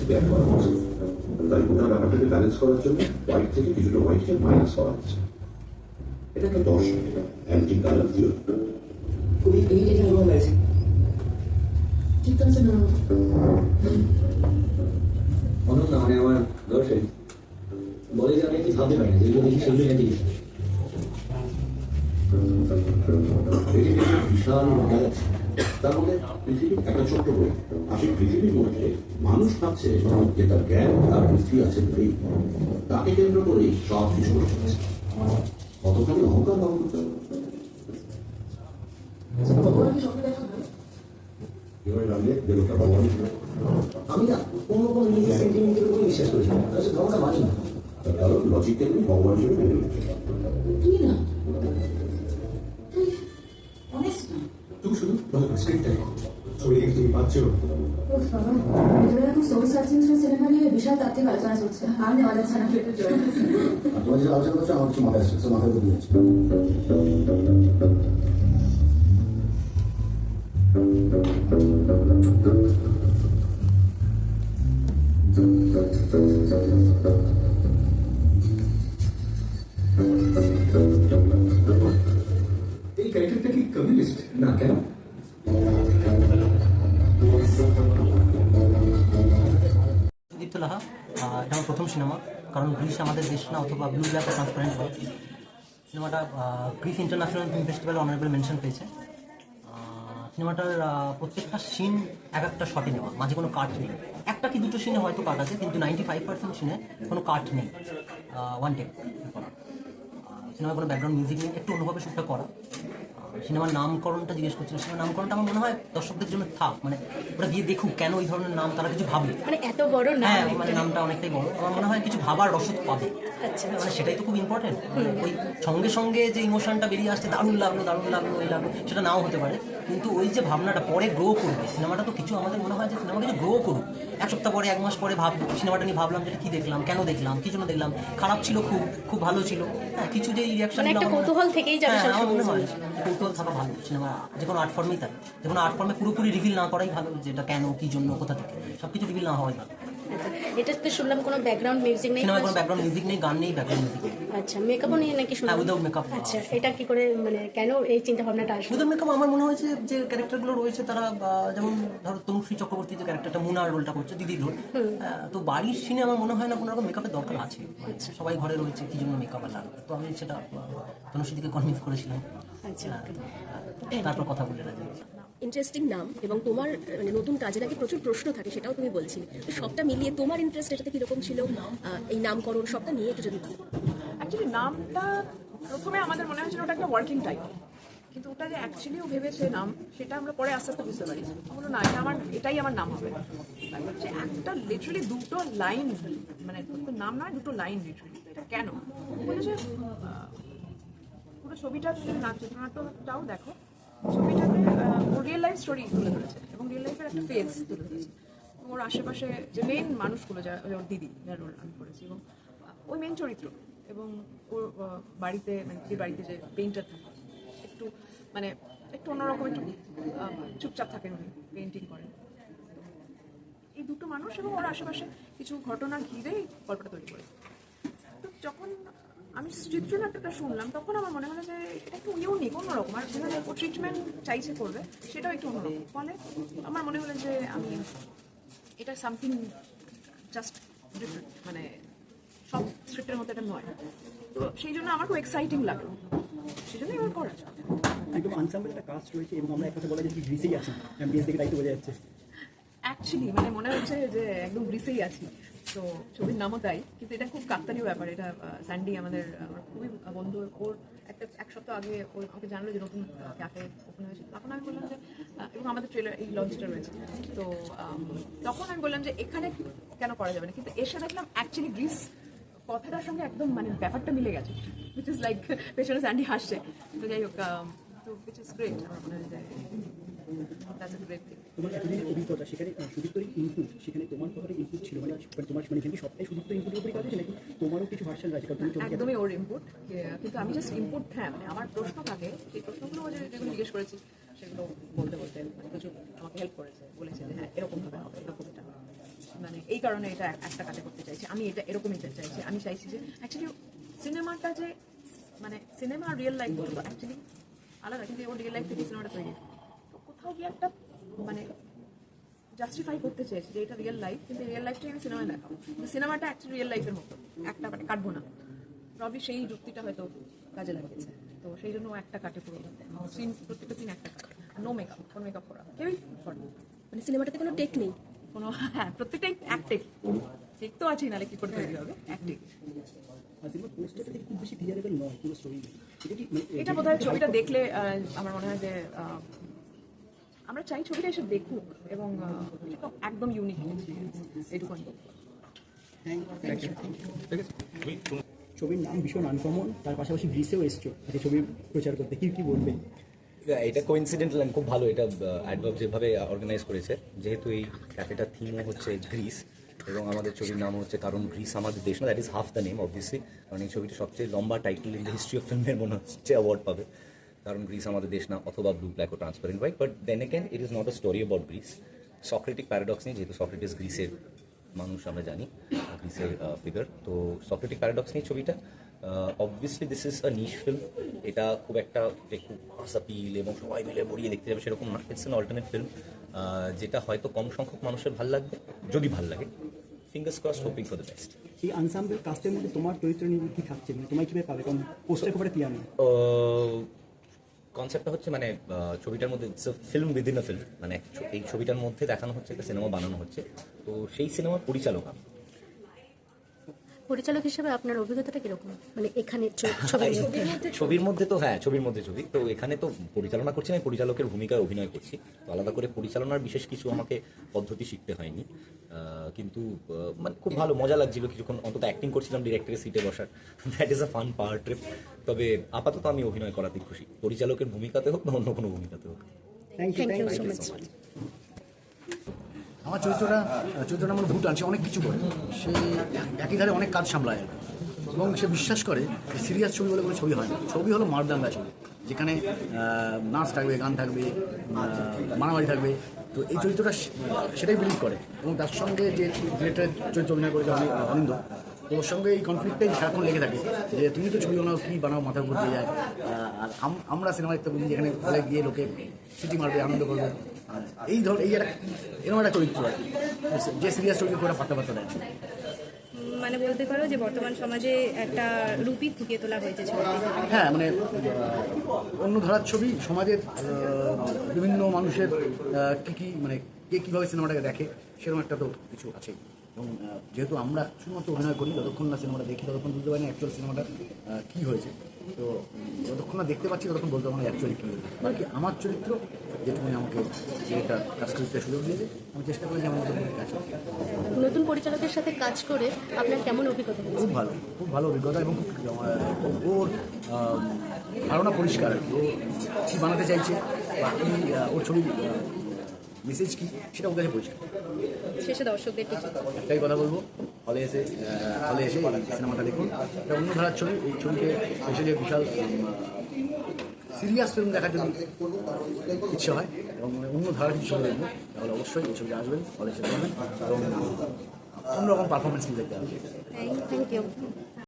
Back করা হচ্ছে। তাই গোটা ব্যাপারটাকে ব্যালেন্স করার জন্য হোয়াইট থেকে কিছুটা হোয়াইটকে মাইনাস করা হচ্ছে। এটা একটা দর্শন, অ্যান্টি কালার থিওরি। অনন্যা মানে আমার গার্লফ্রেন্ড বলে যে আমি কি ভাবতে পারি না, যেগুলো দেখি সেগুলো নাকি বিশাল গ্যালাক্সি, তার মধ্যে পৃথিবী একটা ছোট্ট বই। আর সেই পৃথিবীর মধ্যে মানুষ ভাবছে যে তার জ্ঞান আর বুদ্ধি আছে বলেই তাকে কেন্দ্র করেই সব কিছু করে চলেছে। কতখানি অহংকার পালন করতে হবে। আমি না কোনো কোনো নিজের সেন্টিমেন্টের উপরে বিশ্বাস করি না, ধর্মটা মানি না। তার কারণ লজিককে তুমি ভগবান হিসেবে মেনে নিচ্ছ। তুই না তুই অনেস্ট না। তুমি শুধু স্ক্রিপ্টটাই ছবি দেখে তুমি পাচ্ছ। সোল সার্চিং সিনেমা নিয়ে বিশাল তাত্ত্বিক আলোচনা চলছে, আর নেওয়া যাচ্ছে না। তোমার যে আলোচনা করছো আমার কিছু মাথায় আসছে, মাথায় বুদ্ধি আছে। এই ক্যারেক্টারটা কি কমিউনিস্ট না কেন? দীপ্ত লাহা, এটা আমার প্রথম সিনেমা, কারণ গ্রিস আমাদের দেশ না, অথবা ব্লু ব্ল্যাক ট্রান্সপারেন্ট হয়। সিনেমাটা গ্রিস ইন্টারন্যাশনাল ফিল্ম ফেস্টিভ্যালে অনারেবল মেনশন পেয়েছে। সিনেমাটার প্রত্যেকটা সিন এক একটা শটে নেওয়া, মাঝে কোনো কাট নেই। একটা কি দুটো সিনে হয়তো কাট আছে, কিন্তু 95% সিনে কোনো কাট নেই, ওয়ান টেক করা। সিনেমায় কোনো ব্যাকগ্রাউন্ড মিউজিক নেই, একটু অন্যভাবে শ্যুটটা করা। সিনেমার নামকরণটা জিজ্ঞেস করছিল, সিনেমার নামকরণটা আমার মনে হয় দর্শকদের জন্য থাক, মানে ওরা গিয়ে দেখুক কেন এই ধরনের নাম, তারা কিছু ভাবে। মানে এত বড় নাম, হ্যাঁ, মানে নামটা অনেকটাই বড়, আমার মনে হয় কিছু ভাবার রসদ পাবে। আচ্ছা, মানে সেটাই তো খুব ইম্পর্টেন্ট। ওই সঙ্গে সঙ্গে যে ইমোশনটা বেরিয়ে আসছে, দারুণ লাগলো ওই লাগলো, সেটা নাও হতে পারে, কিন্তু ওই যে ভাবনাটা পরে গ্রো করবে সিনেমাটা, তো কিছু আমাদের মনে হয় যে সিনেমা কিছু গ্রো করুক। এক সপ্তাহ পরে, এক মাস পরে সিনেমাটা নিয়ে ভাবলাম যে কি দেখলাম, কেন দেখলাম, কি জন্য দেখলাম, খারাপ ছিল, খুব ভালো ছিল। হ্যাঁ, কিছু যে রিয়াকশন, মানে একটা কৌতূহল থেকেই যাবে। আমার মনে হয় কৌতূহল থাকা ভালো। সিনেমা যে কোনো আর্ট ফর্মেই থাকে, যে কোনো আর্ট ফর্মে পুরোপুরি রিভিল না করাই ভালো, যেটা কেন, কি জন্য, কোথা থেকে, সব কিছু রিভিল না হওয়াই ভালো। আচ্ছা, এটা তো শুনলাম কোনো ব্যাকগ্রাউন্ড মিউজিক নেই। সিনেমায় কোনো ব্যাকগ্রাউন্ড মিউজিক নেই, গান নেই, ব্যাকগ্রাউন্ড মিউজিক নেই। আচ্ছা, মেকআপও নেই নাকি শুনলাম? Without makeup. আচ্ছা, এটা কি করে, মানে কেন এই চিন্তা ভাবনাটা আসলো? উইদাউট মেকআপ আমার মনে হয়েছে যে ক্যারেক্টারগুলো রয়েছে তারা, যেমন ধরো তনুশ্রী চক্রবর্তী যে ক্যারেক্টারটা মুনার রোলটা করছে, দিদির রোল, তো বাড়ির সিনে আমার মনে হয় না কোনো রকম মেকআপের দরকার আছে। সবাই ঘরে রয়েছে, কি জন্য মেকআপ লাগবে, তো আমি সেটা তনুশ্রীদিকে কনভিন্স করেছিলাম। আচ্ছা, তারপর কথা বলে রাজি। ইন্টারেস্টিং নাম, এবং তোমার মানে নতুন কাজে নাকি প্রচুর প্রশ্ন থাকে, সেটাও তুমি বলছিলে। তো সবটা মিলিয়ে তোমার ইন্টারেস্ট এটাতে কিরকম ছিল, এই নামকরণ সবটা নিয়ে একটু যদি বলো। অ্যাকচুয়ালি নামটা প্রথমে আমাদের মনে হয়েছিল ওটা একটা ওয়ার্কিং টাইটেল, কিন্তু ওটা যে অ্যাকচুয়ালিও ভেবেছে নাম, সেটা আমরা পরে আস্তে আস্তে বুঝতে পারি। বলো না, এটাই আমার নাম হবে। তারপর হচ্ছে একটা লিটারালি দুটো লাইন, মানে নাম নয়, দুটো লাইন লিটারালি। এটা কেন বলে যে পুরো ছবিটা চিত্রনাট্যটাও দেখো, ছবিটাতে ওর রিয়েল লাইফ স্টোরি তুলে ধরেছে, এবং রিয়েল লাইফের একটা ফেজ তুলে ধরেছে। ওর আশেপাশে যে মেন মানুষগুলো, যারা ওর দিদি, যার রোল আমি করেছি, এবং ওই মেন চরিত্র, এবং ওর বাড়িতে, মানে যে বাড়িতে যে পেইন্টার থাকে, একটু অন্যরকম, একটু চুপচাপ থাকেন উনি, পেইন্টিং করেন। এই দুটো মানুষ এবং ওর আশেপাশে কিছু ঘটনা ঘিরেই গল্পটা তৈরি করেছে। তো যখন আমি চিত্রনাট্যটা শুনলাম, তখন আমার মনে হলো যে এটা একটু ইউনিক, অন্যরকম, আর যেভাবে ও ট্রিটমেন্ট চাইছে করবে সেটাও একটু অন্যরকম। ফলে আমার মনে হলো যে আমি এটা সামথিং জাস্ট ডিফারেন্ট, মানে সব স্ক্রিপ্টের মতো এটা নয়। তো সেই জন্য আমার খুব এক্সাইটিং লাগলো, সেই জন্য এবার করা যায়। একদম আনসাম্বল একটা কাস্ট রয়েছে, এবং আমরা একটা বলা যায় কি গ্রিসেই আছি, অ্যাম্বিয়েন্স থেকে তাই তো বোঝা যাচ্ছে। অ্যাকচুয়ালি মানে মনে হচ্ছে যে একদম গ্রিসেই আছি, তো ছবির নামও তাই। কিন্তু এটা খুব কাকতালীয় ব্যাপার। এটা স্যান্ডি আমার খুবই বন্ধু, ওর এক সপ্তাহ আগে ও আমাকে জানলো যে নতুন ক্যাফে ওপেন হয়েছে। তখন আমি বললাম যে, এবং আমাদের ট্রেলার এই লঞ্চটা রয়েছে, তো তখন আমি বললাম যে এখানে কেন করা যাবে না, কিন্তু এসে দেখলাম অ্যাকচুয়ালি গ্রিস কথাটার সঙ্গে একদম মানে ব্যাপারটা মিলে গেছে, উইচ ইজ লাইক পেছনে স্যান্ডি হাসছে। তো যাই হোক, তো উইচ ইজ গ্রেট, আমার মনে হয় যে দ্যাটস আ গ্রেট থিং। তোমার এতদিনের অভিজ্ঞতা, সেখানে সুদীপ্তরই ইনপুট, সেখানে তোমার কথাটা ইনপুট ছিল, মানে তোমার মানে এখানে সবটাই সুদীপ্ত ইনপুটের উপরই কাজ হয়েছে, নাকি তোমারও কিছু ভার্সন আছে? একদমই ওর ইনপুট, কিন্তু আমি জাস্ট ইনপুট। হ্যাঁ, মানে আমার প্রশ্ন থাকে, সেই প্রশ্নগুলো যেগুলো জিজ্ঞেস করেছি সেগুলো বলতে প্রচুর আমাকে হেল্প করেছে, বলেছে যে হ্যাঁ এরকমভাবে হবে, এরকম এটা হবে। মানে এই কারণে এটা একটা কাটে করতে চাইছি, আমি এটা এরকমই চাইছি। আমি চাইছি যে অ্যাকচুয়ালি সিনেমাটা যে মানে সিনেমা আর রিয়েল লাইফ দুটো অ্যাকচুয়ালি আলাদা, কিন্তু ও রিয়েল লাইফ থেকে সিনেমাটা তৈরি, তো কোথাও গিয়ে একটা মানে জাস্টিফাই করতে চেয়েছি যে এটা রিয়েল লাইফ, কিন্তু রিয়েল লাইফটাই আমি সিনেমায় দেখাবো, কিন্তু সিনেমাটা অ্যাকচুয়ালি রিয়েল লাইফের মতো একটা মানে কাটবো না। প্রবলি সেই যুক্তিটা হয়তো কাজে লাগিয়েছে, তো সেই জন্য একটা কাটে পুরো সিন, প্রত্যেকটা সিন একটা কাটে, নো মেকআপ, কোনো মেকআপ করা কেউই করে না। মানে সিনেমাটাতে কোনো টেক নেই। কোনো হ্যাঁ প্রত্যেকটাই অ্যাক্টিং, ঠিক তো আছেই, নাহলে কি করে তৈরি হবে, অ্যাক্টিং। আর সিনেমার পোস্টারটা থেকে খুব বেশি ক্লিয়ারেবল নয় পুরো স্টোরি। এটা কি মানে এটা বোধহয় ছবিটা দেখলে আমার মনে হয় যে আমরা চাই ছবিটা এসে দেখুক, এবং এটা তো একদম ইউনিক এইটুকুন। ছবির নাম ভীষণ আনকমন, তার পাশাপাশি গ্রিসেও এসছো একটা ছবি প্রচার করতে, কি বলবে? এটা কোইন্সিডেন্টাল খুব ভালো, এটা অ্যাডভার্ব যেভাবে অর্গানাইজ করেছে, যেহেতু এই ক্যাফেটার থিমও হচ্ছে গ্রিস এবং আমাদের ছবির নাম হচ্ছে কারণ গ্রিস আমাদের দেশ না, that is half the name obviously, কারণ এই ছবিটা সবচেয়ে লম্বা title in the history of ফিল্মের মনে হচ্ছে অ্যাওয়ার্ড পাবে, কারণ গ্রিস আমাদের দেশ না, অথবা ব্লু ব্ল্যাক ও transparent white. But then again it is not a story about Greece, Socratic paradox নিয়ে, যেহেতু সক্রেটিস গ্রিসের মানুষ আমরা জানি, গ্রিসের ফিগার, তো সক্রেটিক প্যারাডক্স নিয়ে ছবিটা। Obviously this is a niche film, এটা খুব একটা যে খুব আসাপিল এবং সবাই মিলে মরিয়ে দেখতে যাবে সেরকম না, ইটস অ্যান অল্টারনেট ফিল্ম, যেটা হয়তো কম সংখ্যক মানুষের ভাল লাগবে, যদি ভাল লাগে, fingers crossed, hoping for the best. এই আনসাম্বল কাস্টের মধ্যে তোমার চরিত্র নিয়ে কি থাকছে, মানে তোমায় কীভাবে পাবে, কারণ পোস্টার খুব একটা ক্লিয়ার নেই। কনসেপ্টটা হচ্ছে মানে ছবিটার মধ্যে ফিল্ম উইদিন আ ফিল্ম, মানে এই ছবিটার মধ্যে দেখানো হচ্ছে একটা সিনেমা বানানো হচ্ছে, তো সেই সিনেমার পরিচালক আমি। পরিচালক হিসেবে আপনার অভিজ্ঞতাটা কিরকম, মানে এখানে ছবির মধ্যে তো হ্যাঁ, ছবির মধ্যে ছবি, তো এখানে তো পরিচালনা করছি না, পরিচালকের ভূমিকায় অভিনয় করছি, তো আলাদা করে পরিচালনার বিশেষ কিছু আমাকে পদ্ধতি শিখতে হয়নি, কিন্তু মানে খুব ভালো মজা লাগছিল কিছুক্ষণ, অন্তত অ্যাক্টিং করছিলাম ডিরেক্টরের সিটে বসার, that is a fun power trip. তবে আপাতত আমি অভিনয় করাতেই খুশি, পরিচালকের ভূমিকাতে হোক বা অন্য কোনো ভূমিকাতে হোক। Thank you so much. আমার চরিত্রটা আমার ভুট আনছে, অনেক কিছু করে, সে একই ধারে অনেক কাজ সামলায় এবং সে বিশ্বাস করে সিরিয়াস ছবি বলে কোনো ছবি হয় না, ছবি হলো মারদাঙ্গা ছবি, যেখানে নাচ থাকবে, গান থাকবে, মারামারি থাকবে, তো এই চরিত্রটা সেটাই বিলিভ করে। এবং তার সঙ্গে যে ডিরেক্টরের চরিত্র অভিনয় করেছে অনিন্দ, তো ওর সঙ্গে এই কনফ্লিক্টটাই সারাক্ষণ লেগে থাকে যে তুমি তো ছবি বানাও, কী বানাও, মাথার উপর দিয়ে যায়, আর আমরা সিনেমা দেখতে বুঝি যেখানে হলে গিয়ে লোকে সিটি মারবে, আনন্দ করবে, এই ধর এই এরকম একটা চরিত্র আর কি, যে সিরিয়াস চরিত্র করে পাত্তা দেয়। মানে বলতে পারো যে বর্তমান সমাজে একটা রূপই ফুটিয়ে তোলা হয়েছে ছবিতে। হ্যাঁ, মানে অন্য ধারার ছবি, সমাজের বিভিন্ন মানুষের কী মানে কে কীভাবে সিনেমাটাকে দেখে, সেরকম একটা তো কিছু আছেই। এবং যেহেতু আমরা শুধুমাত্র অভিনয় করি, যতক্ষণ না সিনেমাটা দেখি ততক্ষণ বুঝতে পারি না অ্যাকচুয়াল সিনেমাটা কী হয়েছে, তো যতক্ষণ না দেখতে পাচ্ছি ততক্ষণ বলতে পারবো না অ্যাকচুয়ালি কী হয়েছে। বাকি আমার চরিত্র যেটুকুনি আমাকে এটা কাজ করতে সুযোগ দিয়েছে, আমি চেষ্টা করি যে আমার কাজ করতে। নতুন পরিচালকের সাথে কাজ করে আপনার কেমন অভিজ্ঞতা হয়েছে? খুব ভালো অভিজ্ঞতা, এবং ওর ধারণা পরিষ্কার, ও কী বানাতে চাইছে বা কী ওর ছবির মেসেজ কী সেটা ওর কাছে পরিষ্কার। শেষে দর্শকদের কিছু একটাই কথা বলবো, হলে এসে সিনেমাটা দেখুন, এটা অন্য ধারার ছবি, এই ছবিতে এসে যে বিশাল সিরিয়াস ফিল্ম দেখার যদি ইচ্ছে হয় এবং অন্য ধারার কিছু ছবি দেখবেন, তাহলে অবশ্যই এই ছবিটা আসবেন, হলে এসে দেখবেন এবং অন্যরকম পারফরমেন্স দেখতে হবে। Thank you.